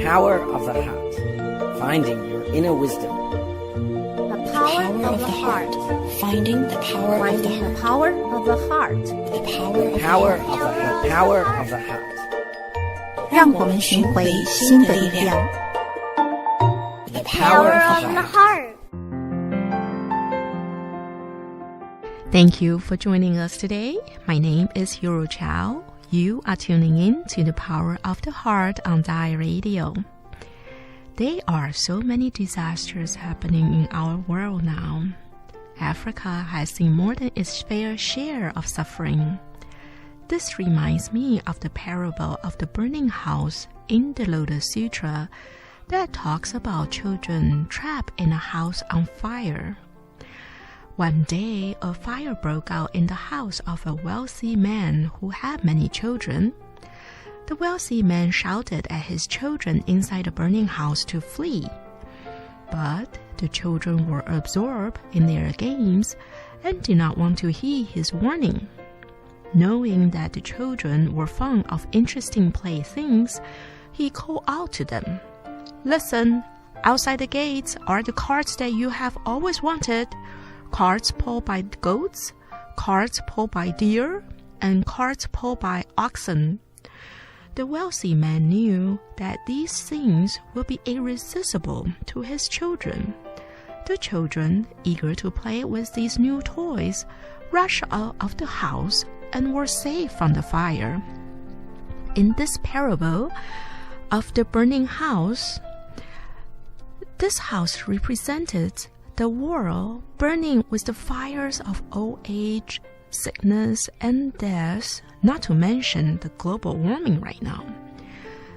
power of the heart. Finding your inner wisdom. The power of the heart. Finding the power of the Finding the heart. power of the heart. The power of Power the of the heart. Power of the heart. 让我们寻回心的力量。The Power of the heart. Thank you for joining us today. My name is Hiro Chow. You are tuning in to the Power of the Heart on Dai Radio. There are so many disasters happening in our world now. Africa has seen more than its fair share of suffering. This reminds me of the parable of the burning house in the Lotus Sutra that talks about children trapped in a house on fire. One day, a fire broke out in the house of a wealthy man who had many children. The wealthy man shouted at his children inside the burning house to flee. But the children were absorbed in their games and did not want to heed his warning. Knowing that the children were fond of interesting playthings, he called out to them, "Listen, outside the gates are the carts that you have always wanted. Carts pulled by goats, carts pulled by deer, and carts pulled by oxen." The wealthy man knew that these things would be irresistible to his children. The children, eager to play with these new toys, rushed out of the house and were safe from the fire. In this parable of the burning house, this house represented the world burning with the fires of old age, sickness, and death, not to mention the global warming right now.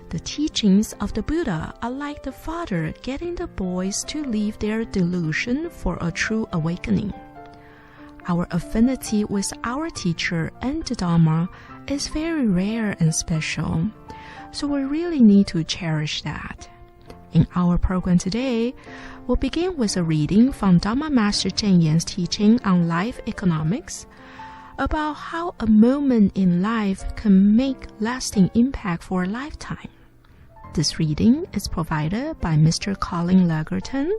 The teachings of the Buddha are like the father getting the boys to leave their delusion for a true awakening. Our affinity with our teacher and the Dharma is very rare and special, so we really need to cherish that. In our program today, we'll begin with a reading from Dharma Master Cheng Yen's teaching on life economics, about how a moment in life can make lasting impact for a lifetime. This reading is provided by Mr. Colin Lagerton.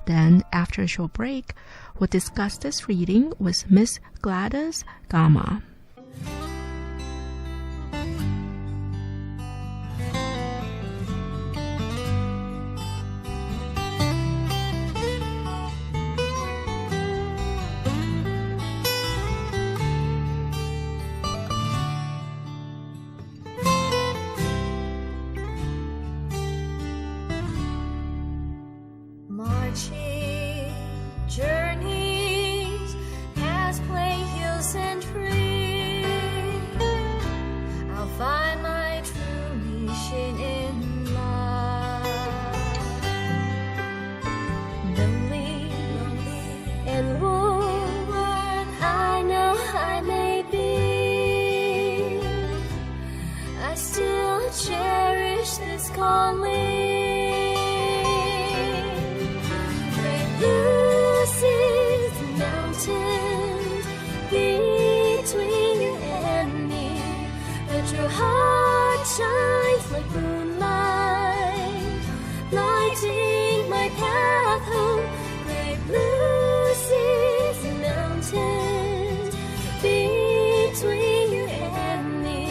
Then, after a short break, we'll discuss this reading with Miss Gladys Gama. Marching journeys past plain hills and trees, I'll find my true mission in life. Lonely and worn, I know I may be, I still cherish this calling. Between you and me, but your heart shines like moonlight, lighting my path home. Great blue seas and mountains, between you and me,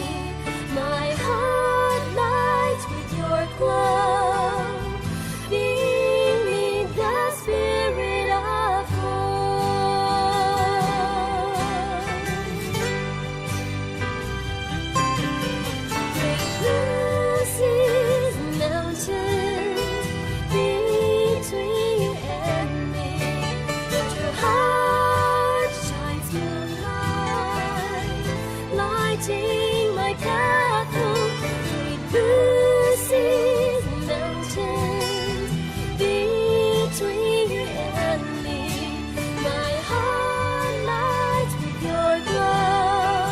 my heart lights with your glow. Bring me the spirit of my path home. Great blue seas and mountains, between you and me, my heart lights with your glow,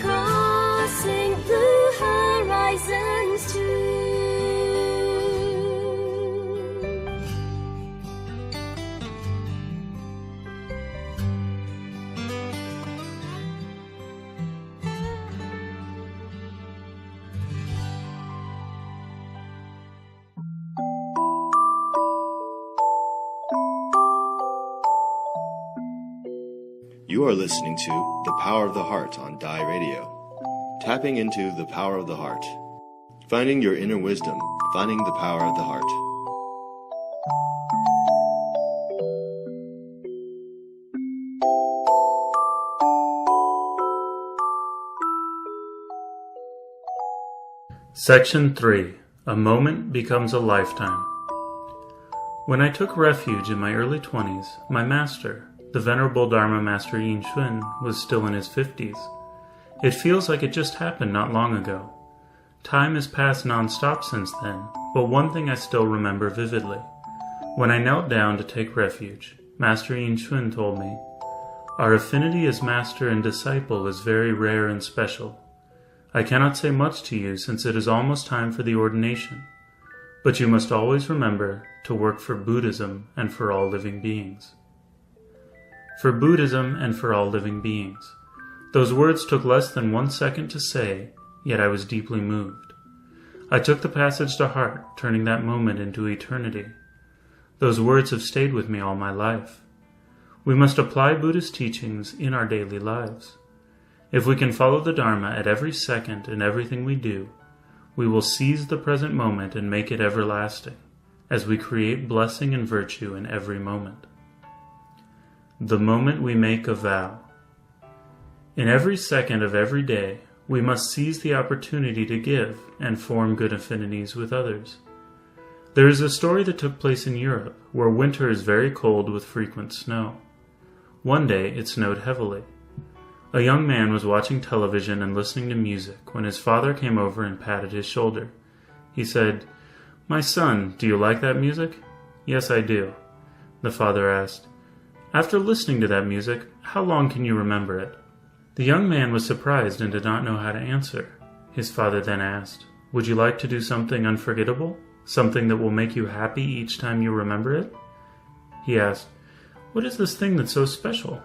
crossing blue horizons too. You are listening to The Power of the Heart on Dai Radio. Tapping into the power of the heart. Finding your inner wisdom. Finding the power of the heart. Section 3. A moment becomes a lifetime. When I took refuge in my early 20s, my master, the Venerable Dharma Master Yin Shun, was still in his 50s. It feels like it just happened not long ago. Time has passed non-stop since then, but one thing I still remember vividly. When I knelt down to take refuge, Master Yin Shun told me, "Our affinity as master and disciple is very rare and special. I cannot say much to you since it is almost time for the ordination, but you must always remember to work for Buddhism and for all living beings." For Buddhism and for all living beings. Those words took less than 1 second to say, yet I was deeply moved. I took the passage to heart, turning that moment into eternity. Those words have stayed with me all my life. We must apply Buddhist teachings in our daily lives. If we can follow the Dharma at every second in everything we do, we will seize the present moment and make it everlasting, as we create blessing and virtue in every moment. The moment we make a vow. In every second of every day, we must seize the opportunity to give and form good affinities with others. There is a story that took place in Europe, where winter is very cold with frequent snow. One day it snowed heavily. A young man was watching television and listening to music when his father came over and patted his shoulder. He said, "My son, do you like that music?" "Yes, I do." The father asked, "After listening to that music, how long can you remember it?" The young man was surprised and did not know how to answer. His father then asked, "Would you like to do something unforgettable? Something that will make you happy each time you remember it?" He asked, "What is this thing that's so special?"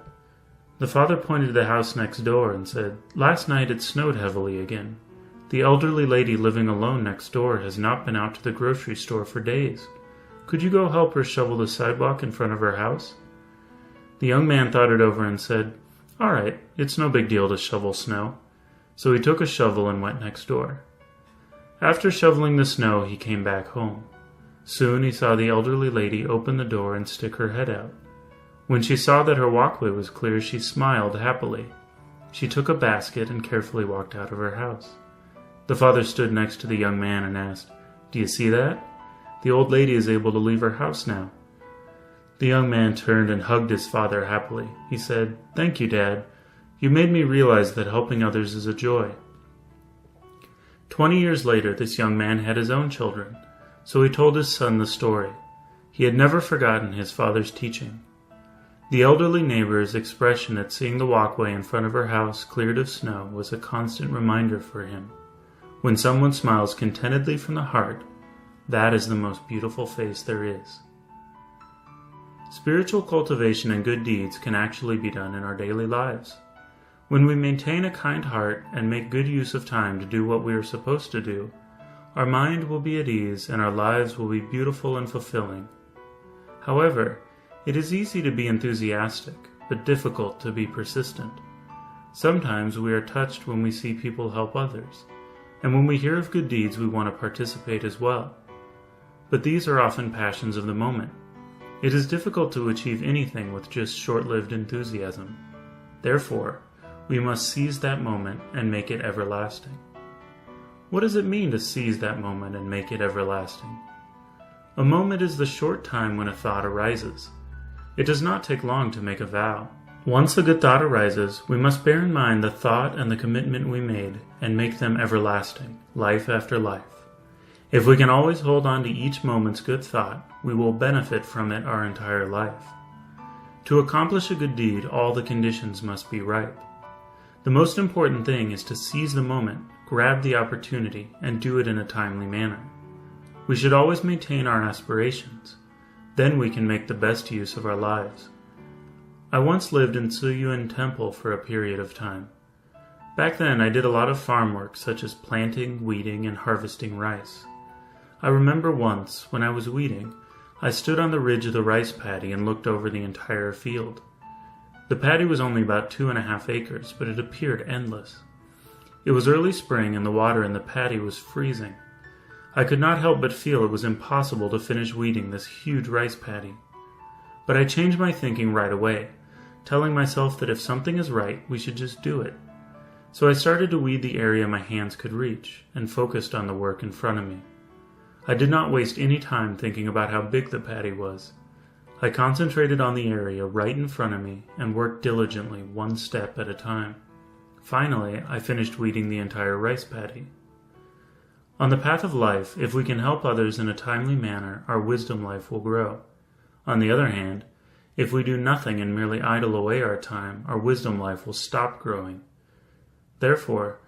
The father pointed to the house next door and said, "Last night it snowed heavily again. The elderly lady living alone next door has not been out to the grocery store for days. Could you go help her shovel the sidewalk in front of her house?" The young man thought it over and said, "All right, it's no big deal to shovel snow." So he took a shovel and went next door. After shoveling the snow, he came back home. Soon he saw the elderly lady open the door and stick her head out. When she saw that her walkway was clear, she smiled happily. She took a basket and carefully walked out of her house. The father stood next to the young man and asked, "Do you see that? The old lady is able to leave her house now." The young man turned and hugged his father happily. He said, "Thank you, Dad. You made me realize that helping others is a joy." 20 years later, this young man had his own children, so he told his son the story. He had never forgotten his father's teaching. The elderly neighbor's expression at seeing the walkway in front of her house cleared of snow was a constant reminder for him. When someone smiles contentedly from the heart, that is the most beautiful face there is. Spiritual cultivation and good deeds can actually be done in our daily lives. When we maintain a kind heart and make good use of time to do what we are supposed to do, our mind will be at ease and our lives will be beautiful and fulfilling. However, it is easy to be enthusiastic, but difficult to be persistent. Sometimes we are touched when we see people help others, and when we hear of good deeds we want to participate as well. But these are often passions of the moment. It is difficult to achieve anything with just short-lived enthusiasm. Therefore, we must seize that moment and make it everlasting. What does it mean to seize that moment and make it everlasting? A moment is the short time when a thought arises. It does not take long to make a vow. Once a good thought arises, we must bear in mind the thought and the commitment we made and make them everlasting, life after life. If we can always hold on to each moment's good thought, we will benefit from it our entire life. To accomplish a good deed, all the conditions must be ripe. The most important thing is to seize the moment, grab the opportunity, and do it in a timely manner. We should always maintain our aspirations. Then we can make the best use of our lives. I once lived in Tsuyuan Temple for a period of time. Back then I did a lot of farm work such as planting, weeding, and harvesting rice. I remember once, when I was weeding, I stood on the ridge of the rice paddy and looked over the entire field. The paddy was only about 2.5 acres, but it appeared endless. It was early spring and the water in the paddy was freezing. I could not help but feel it was impossible to finish weeding this huge rice paddy. But I changed my thinking right away, telling myself that if something is right, we should just do it. So I started to weed the area my hands could reach, and focused on the work in front of me. I did not waste any time thinking about how big the paddy was. I concentrated on the area right in front of me and worked diligently, one step at a time. Finally, I finished weeding the entire rice paddy. On the path of life, if we can help others in a timely manner, our wisdom life will grow. On the other hand, if we do nothing and merely idle away our time, our wisdom life will stop growing. Therefore,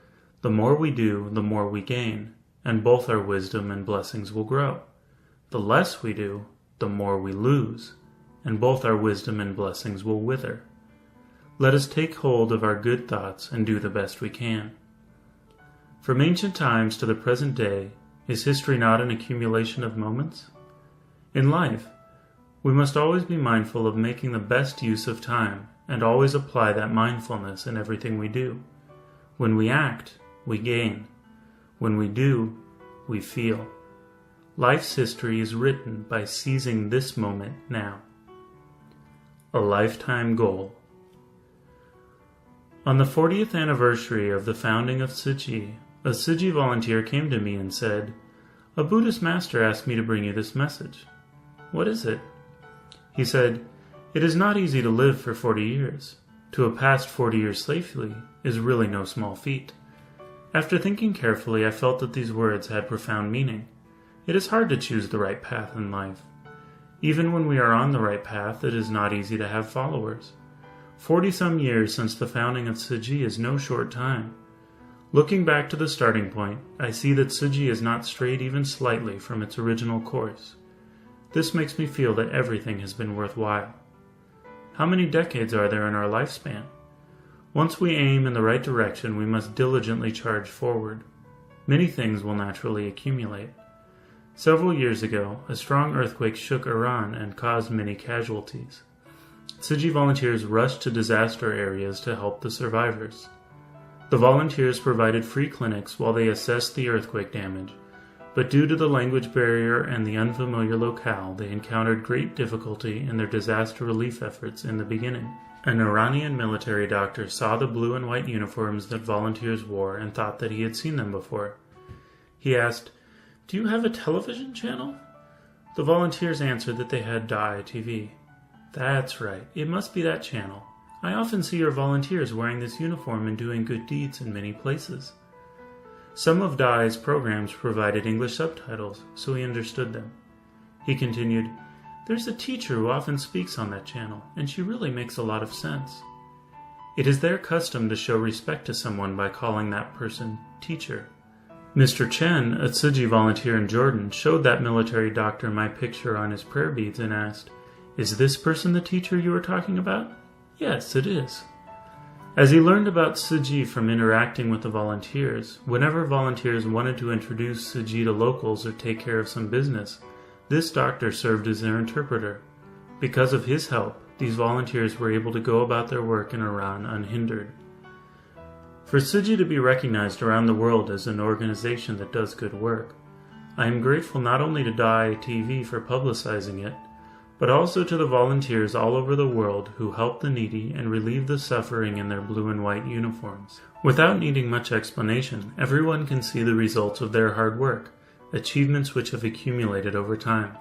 the more we do, the more we gain, and both our wisdom and blessings will grow. The less we do, the more we lose, and both our wisdom and blessings will wither. Let us take hold of our good thoughts and do the best we can. From ancient times to the present day, is history not an accumulation of moments? In life, we must always be mindful of making the best use of time and always apply that mindfulness in everything we do. When we act, we gain. When we do, we feel. Life's history is written by seizing this moment now. A lifetime goal. On the 40th anniversary of the founding of Tzu Chi, a Tzu Chi volunteer came to me and said, "A Buddhist master asked me to bring you this message." "What is it?" He said, "It is not easy to live for 40 years. To have passed 40 years safely is really no small feat." After thinking carefully, I felt that these words had profound meaning. It is hard to choose the right path in life. Even when we are on the right path, it is not easy to have followers. 40-some years since the founding of Tzu Chi is no short time. Looking back to the starting point, I see that Tzu Chi has not strayed even slightly from its original course. This makes me feel that everything has been worthwhile. How many decades are there in our lifespan? Once we aim in the right direction, we must diligently charge forward. Many things will naturally accumulate. Several years ago, a strong earthquake shook Iran and caused many casualties. Tzu Chi volunteers rushed to disaster areas to help the survivors. The volunteers provided free clinics while they assessed the earthquake damage, but due to the language barrier and the unfamiliar locale, they encountered great difficulty in their disaster relief efforts in the beginning. An Iranian military doctor saw the blue and white uniforms that volunteers wore and thought that he had seen them before. He asked, "Do you have a television channel?" The volunteers answered that they had Dai TV. "That's right, it must be that channel. I often see your volunteers wearing this uniform and doing good deeds in many places." Some of Dai's programs provided English subtitles, so he understood them. He continued, "There's a teacher who often speaks on that channel, and she really makes a lot of sense." It is their custom to show respect to someone by calling that person teacher. Mr. Chen, a Tzu Chi volunteer in Jordan, showed that military doctor my picture on his prayer beads and asked, "Is this person the teacher you were talking about?" "Yes, it is." As he learned about Tzu Chi from interacting with the volunteers, whenever volunteers wanted to introduce Tzu Chi to locals or take care of some business, this doctor served as their interpreter. Because of his help, these volunteers were able to go about their work in Iran unhindered. For Tzu Chi to be recognized around the world as an organization that does good work, I am grateful not only to Dai TV for publicizing it, but also to the volunteers all over the world who help the needy and relieve the suffering in their blue and white uniforms. Without needing much explanation, everyone can see the results of their hard work, achievements which have accumulated over time.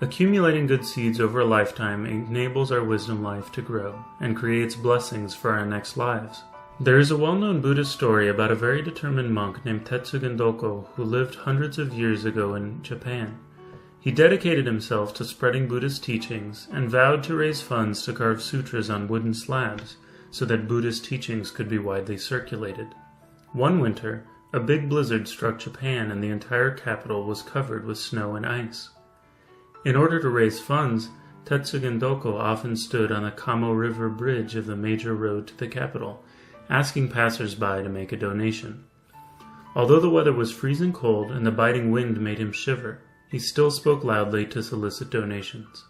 Accumulating good seeds over a lifetime enables our wisdom life to grow and creates blessings for our next lives. There is a well-known Buddhist story about a very determined monk named Tetsugen Doko who lived hundreds of years ago in Japan. He dedicated himself to spreading Buddhist teachings and vowed to raise funds to carve sutras on wooden slabs so that Buddhist teachings could be widely circulated. One winter, a big blizzard struck Japan and the entire capital was covered with snow and ice. In order to raise funds, Tetsugen Doko often stood on the Kamo River bridge of the major road to the capital, asking passers-by to make a donation. Although the weather was freezing cold and the biting wind made him shiver, he still spoke loudly to solicit donations.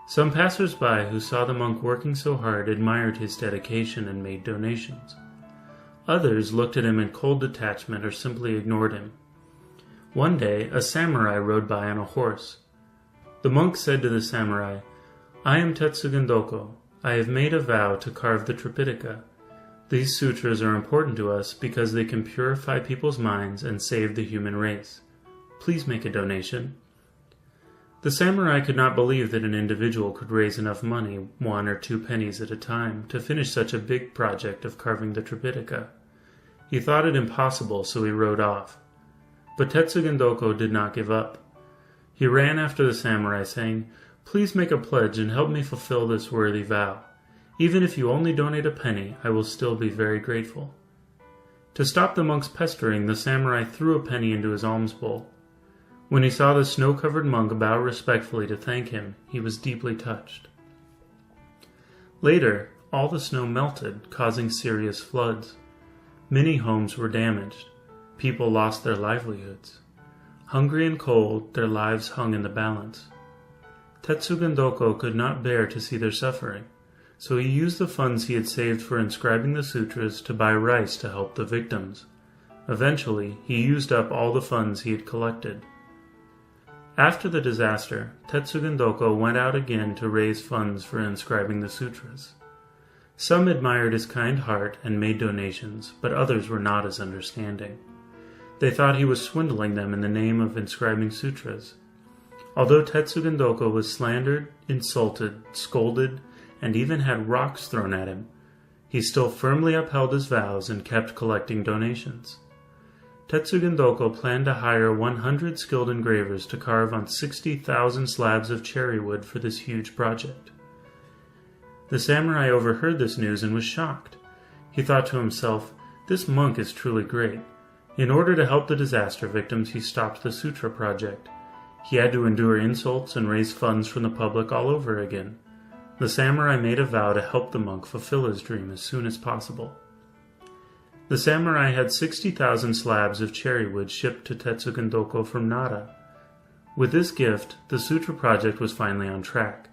Some passers-by who saw the monk working so hard admired his dedication and made donations. Others looked at him in cold detachment or simply ignored him. One day, a samurai rode by on a horse. The monk said to the samurai, "I am Tetsugen Doko. I have made a vow to carve the Tripitaka. These sutras are important to us because they can purify people's minds and save the human race. Please make a donation." The samurai could not believe that an individual could raise enough money, 1 or 2 pennies at a time, to finish such a big project of carving the Tripitaka. He thought it impossible, so he rode off. But Tetsugen Doko did not give up. He ran after the samurai, saying, "Please make a pledge and help me fulfill this worthy vow. Even if you only donate a penny, I will still be very grateful." To stop the monk's pestering, the samurai threw a penny into his alms bowl. When he saw the snow-covered monk bow respectfully to thank him, he was deeply touched. Later, all the snow melted, causing serious floods. Many homes were damaged. People lost their livelihoods. Hungry and cold, their lives hung in the balance. Tetsugen Doko could not bear to see their suffering, so he used the funds he had saved for inscribing the sutras to buy rice to help the victims. Eventually, he used up all the funds he had collected. After the disaster, Tetsugen Doko went out again to raise funds for inscribing the sutras. Some admired his kind heart and made donations, but others were not as understanding. They thought he was swindling them in the name of inscribing sutras. Although Tetsugen Doko was slandered, insulted, scolded, and even had rocks thrown at him, he still firmly upheld his vows and kept collecting donations. Tetsugen Doko planned to hire 100 skilled engravers to carve on 60,000 slabs of cherry wood for this huge project. The samurai overheard this news and was shocked. He thought to himself, "This monk is truly great." In order to help the disaster victims, he stopped the sutra project. He had to endure insults and raise funds from the public all over again. The samurai made a vow to help the monk fulfill his dream as soon as possible. The samurai had 60,000 slabs of cherry wood shipped to Tetsugen Doko from Nara. With this gift, the sutra project was finally on track.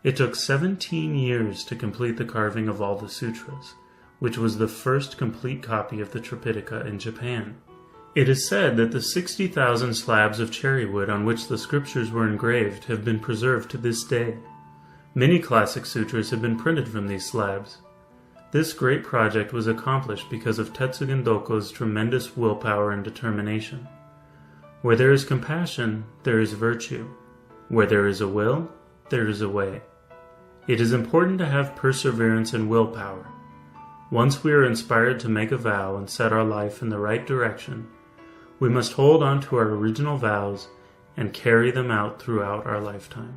It took 17 years to complete the carving of all the sutras, which was the first complete copy of the Tripitaka in Japan. It is said that the 60,000 slabs of cherry wood on which the scriptures were engraved have been preserved to this day. Many classic sutras have been printed from these slabs. This great project was accomplished because of Tetsugen Doko's tremendous willpower and determination. Where there is compassion, there is virtue. Where there is a will, there is a way. It is important to have perseverance and willpower. Once we are inspired to make a vow and set our life in the right direction, we must hold on to our original vows and carry them out throughout our lifetime.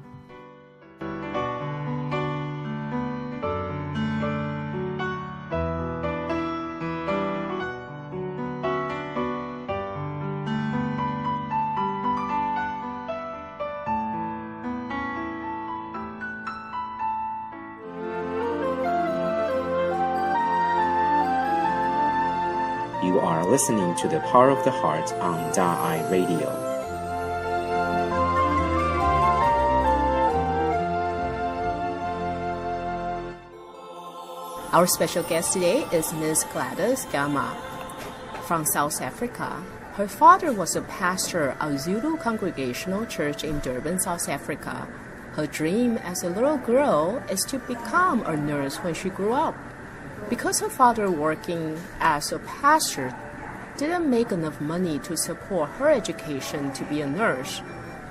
You are listening to The Power of the Heart on Da-I Radio. Our special guest today is Ms. Gladys Gama from South Africa. Her father was a pastor of Zulu Congregational Church in Durban, South Africa. Her dream as a little girl is to become a nurse when she grew up. Because her father working as a pastor didn't make enough money to support her education to be a nurse,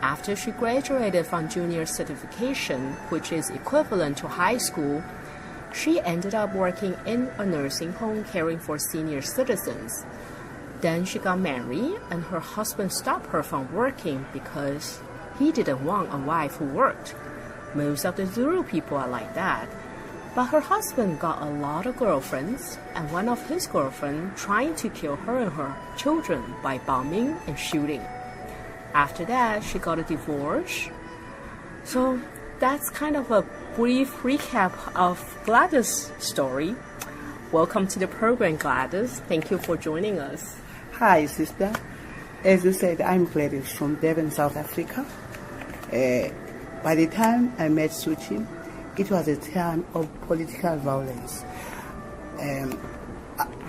after she graduated from junior certification, which is equivalent to high school, she ended up working in a nursing home caring for senior citizens. Then she got married and her husband stopped her from working because he didn't want a wife who worked. Most of the Zulu people are like that. But her husband got a lot of girlfriends, and one of his girlfriends trying to kill her and her children by bombing and shooting. After that, she got a divorce. So that's kind of a brief recap of Gladys' story. Welcome to the program, Gladys. Thank you for joining us. Hi, sister. As you said, I'm Gladys from Durban, South Africa. by the time I met Suchi, it was a time of political violence.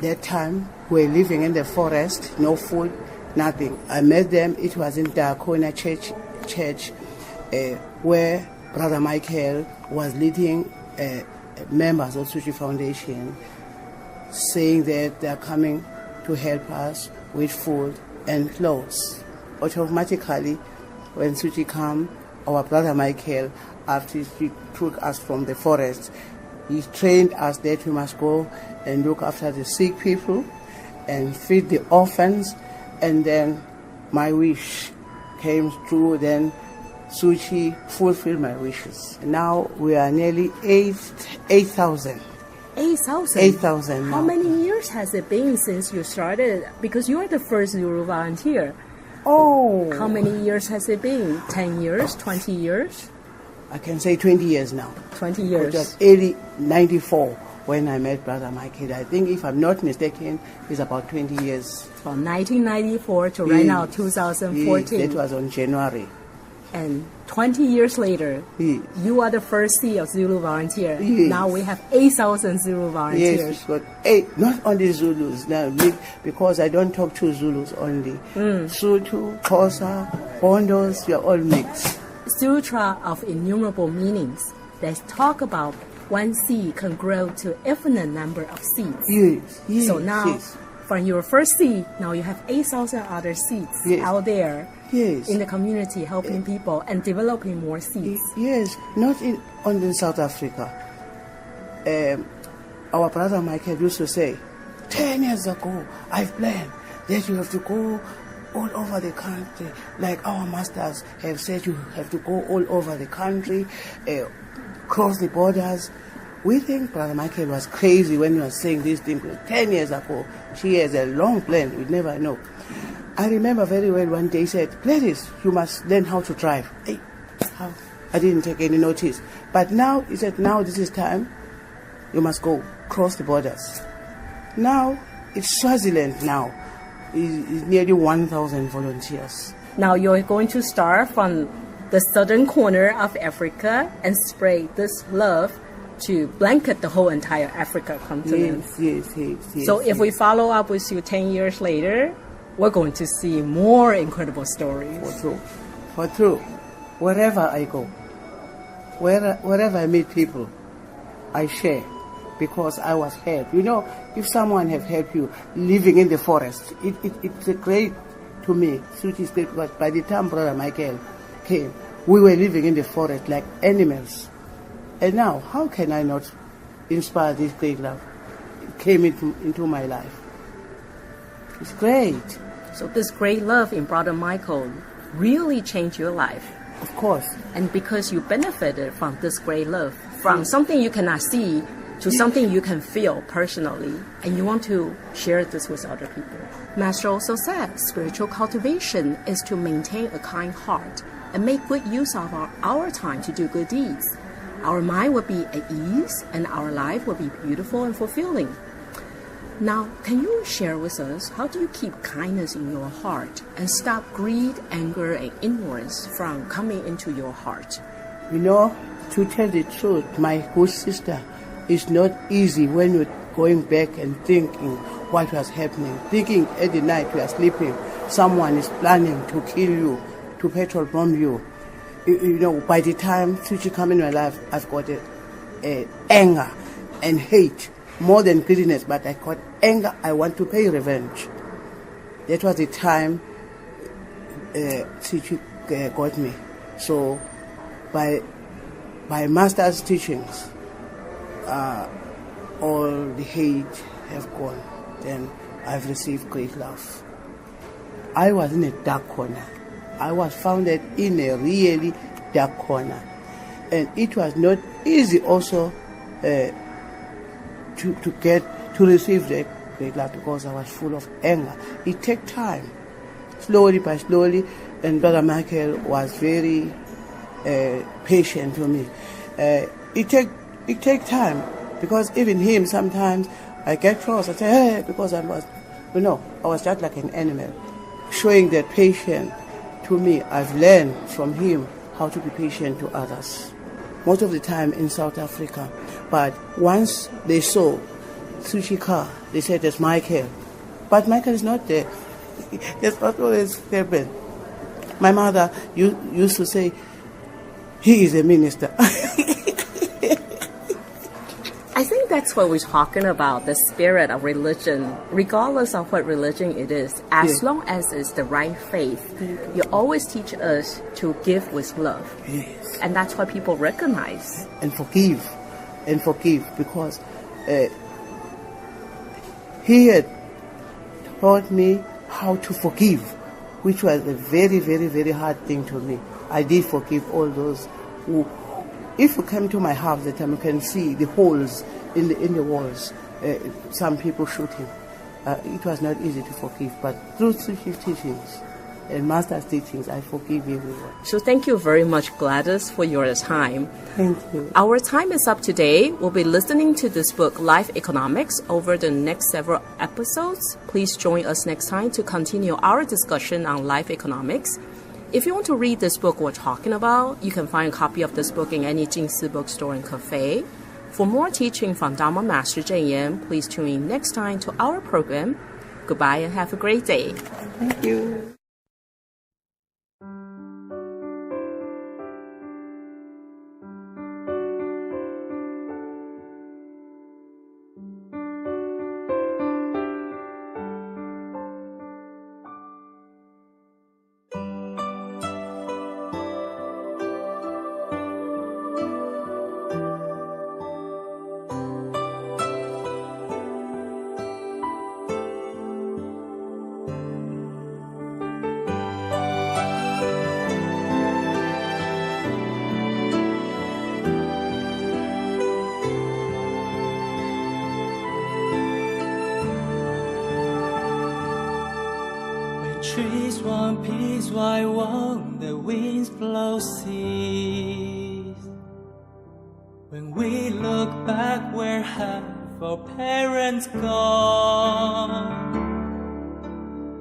That time, we were living in the forest, no food, nothing. I met them, it was in Diaconia Church, where Brother Michael was leading members of Suchi Foundation, saying that they are coming to help us with food and clothes. Automatically, when Suchi came, our Brother Michael, after he took us from the forest, he trained us that we must go and look after the sick people and feed the orphans. And then my wish came true. Then Suchi fulfilled my wishes. Now we are nearly 8,000. 8,000? 8,000 now. How many years has it been since you started? Because you are the first Zulu volunteer. Oh. How many years has it been? 10 years? 20 years? I can say 20 years now. 20 years. It was early 94 when I met Brother Michael. I think, if I'm not mistaken, it's about 20 years. From 1994 to right now, 2014. That was on January. And 20 years later, Yes. you are the first C of Zulu volunteer. Yes. Now we have 8,000 Zulu volunteers. Yes, we got 8, not only Zulus now, because I don't talk to Zulus only. Sotho, Xhosa, Bondos, we are all mixed. Sutra of innumerable meanings. Let's talk about one seed can grow to infinite number of seeds. Yes, yes. So now, yes. from your first seed, now you have 8,000 other seeds Yes. out there Yes. in the community helping people and developing more seeds. Yes, not only in South Africa. Our Brother Michael used to say, 10 years ago, I've planned that you have to go all over the country. Like our masters have said, you have to go all over the country, cross the borders. We think Brother Michael was crazy when he was saying these things. 10 years ago, she has a long plan, we never know. I remember very well one day he said, Gladys, you must learn how to drive. Hey, how? I didn't take any notice. But now, he said, now this is time, you must go cross the borders. Now, it's Swaziland now. It's nearly 1,000 volunteers. Now you're going to start from the southern corner of Africa and spread this love to blanket the whole entire Africa continent. Yes. So if we follow up with you 10 years later, we're going to see more incredible stories. For true. Wherever I go, wherever I meet people, I share, because I was helped. You know, if someone have helped you living in the forest, it's a great to me. Such is great, but by the time Brother Michael came, we were living in the forest like animals. And now, how can I not inspire this great love? It came into my life. It's great. So this great love in Brother Michael really changed your life. Of course. And because you benefited from this great love, from something you cannot see to something you can feel personally, and you want to share this with other people. Master also said spiritual cultivation is to maintain a kind heart and make good use of our time to do good deeds. Our mind will be at ease and our life will be beautiful and fulfilling. Now, can you share with us, how do you keep kindness in your heart and stop greed, anger, and ignorance from coming into your heart? You know, to tell the truth, my good sister, it's not easy when you're going back and thinking what was happening. Thinking at the night you are sleeping, someone is planning to kill you, to petrol bomb you. You know, by the time Suchi come in my life, I've got anger and hate. More than greediness, but I got anger. I want to pay revenge. That was the time Suchi got me. So, by Master's teachings, all the hate have gone. Then I've received great love. I was in a dark corner. I was founded in a really dark corner, and it was not easy also. To receive that great love, because I was full of anger. It takes time, slowly by slowly, and Brother Michael was very patient to me. It take time, because even him sometimes I get cross. I say, hey, because I was just like an animal. Showing that patience to me, I've learned from him how to be patient to others. Most of the time in South Africa. But once they saw Sushi car, they said, "There's Michael." But Michael is not there. It's not always happened. My mother used to say, "He is a minister." I think that's what we're talking about, the spirit of religion, regardless of what religion it is, as long as it's the right faith. You always teach us to give with love. Yes. And that's what people recognize. And forgive, because he had taught me how to forgive, which was a very, very, very hard thing to me. I did forgive all those who, if you come to my house that time, you can see the holes in the walls. Some people shooting. It was not easy to forgive, but through Sushi teachings and Master's teachings, I forgive everyone. So thank you very much, Gladys, for your time. Thank you. Our time is up today. We'll be listening to this book, Life Economics, over the next several episodes. Please join us next time to continue our discussion on life economics. If you want to read this book we're talking about, you can find a copy of this book in any Jingsi bookstore and cafe. For more teaching from Dharma Master Cheng Yen, please tune in next time to our program. Goodbye and have a great day. Thank you. Trees want peace, why won't the winds blow cease? When we look back, where have our parents gone?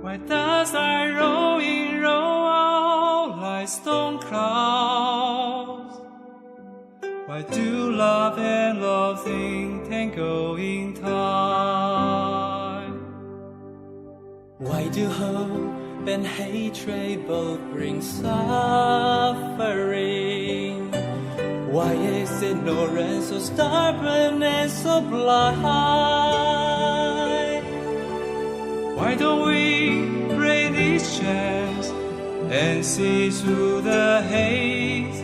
Why does our rowing roll out like storm clouds? Why do love and loathing tangle in time? Why do hope and hatred both bring suffering? Why is ignorance so stubborn and so blind? Why don't we break these chains and see through the haze?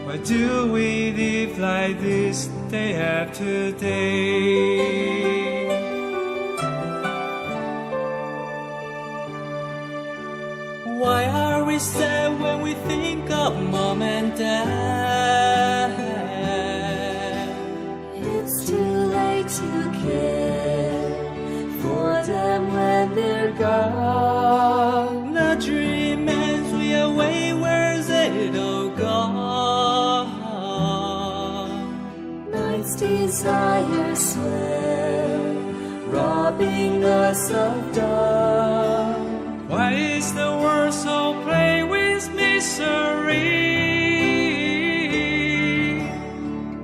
Why do we live like this day after day? Why are we sad when we think of mom and dad? It's too late to care for them when they're gone. The dream ends, we away, where's it all gone? Night's desire swim, robbing us of dawn. Why is the world so plagued with misery?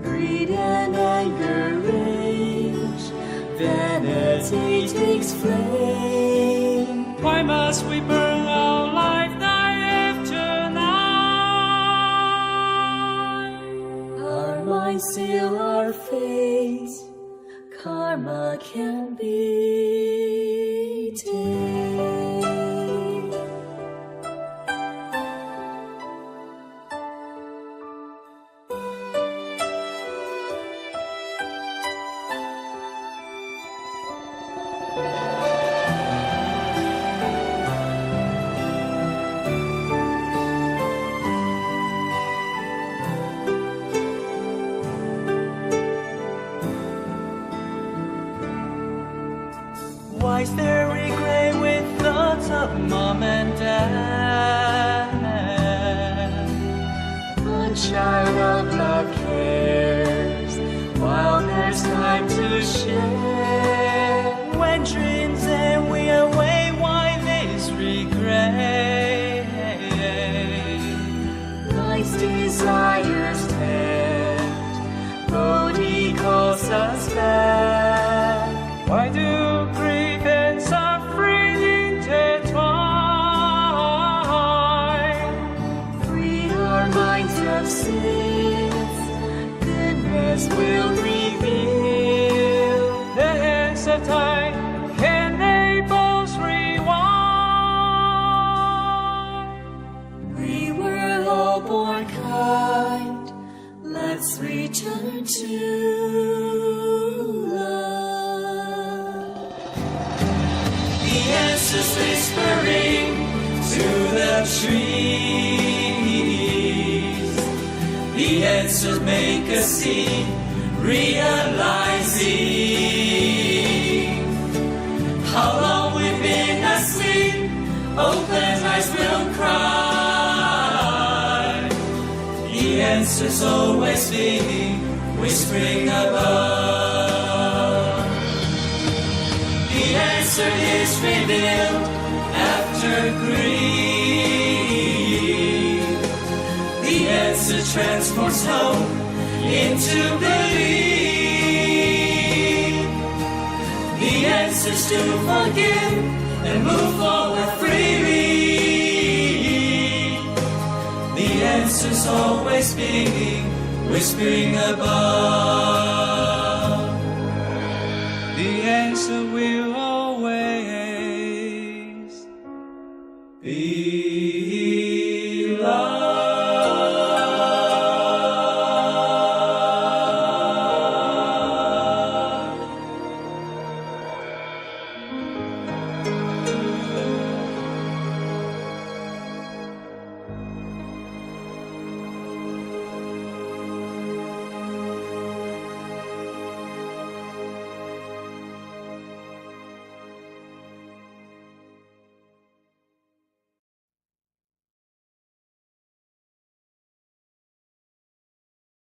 Greed and anger rage, vanity takes flame. Why must we burn our life night after night? Our minds seal our fate, karma can be tamed. Why is there regret with thoughts of mom and dad? A child of love cares while there's time to share. When dreams end, we away, why this regret? Life's of time, can they both rewind? We were all born kind, let's return to love. The answers whispering to the trees, the answers make us see, realizing how long we've been asleep. Open eyes will cry. The answer's always speaking, whispering above. The answer is revealed after grief. The answer transforms hope into belief. The answer's to forgive and move forward freely. The answer's always speaking, whispering above. The answer will always be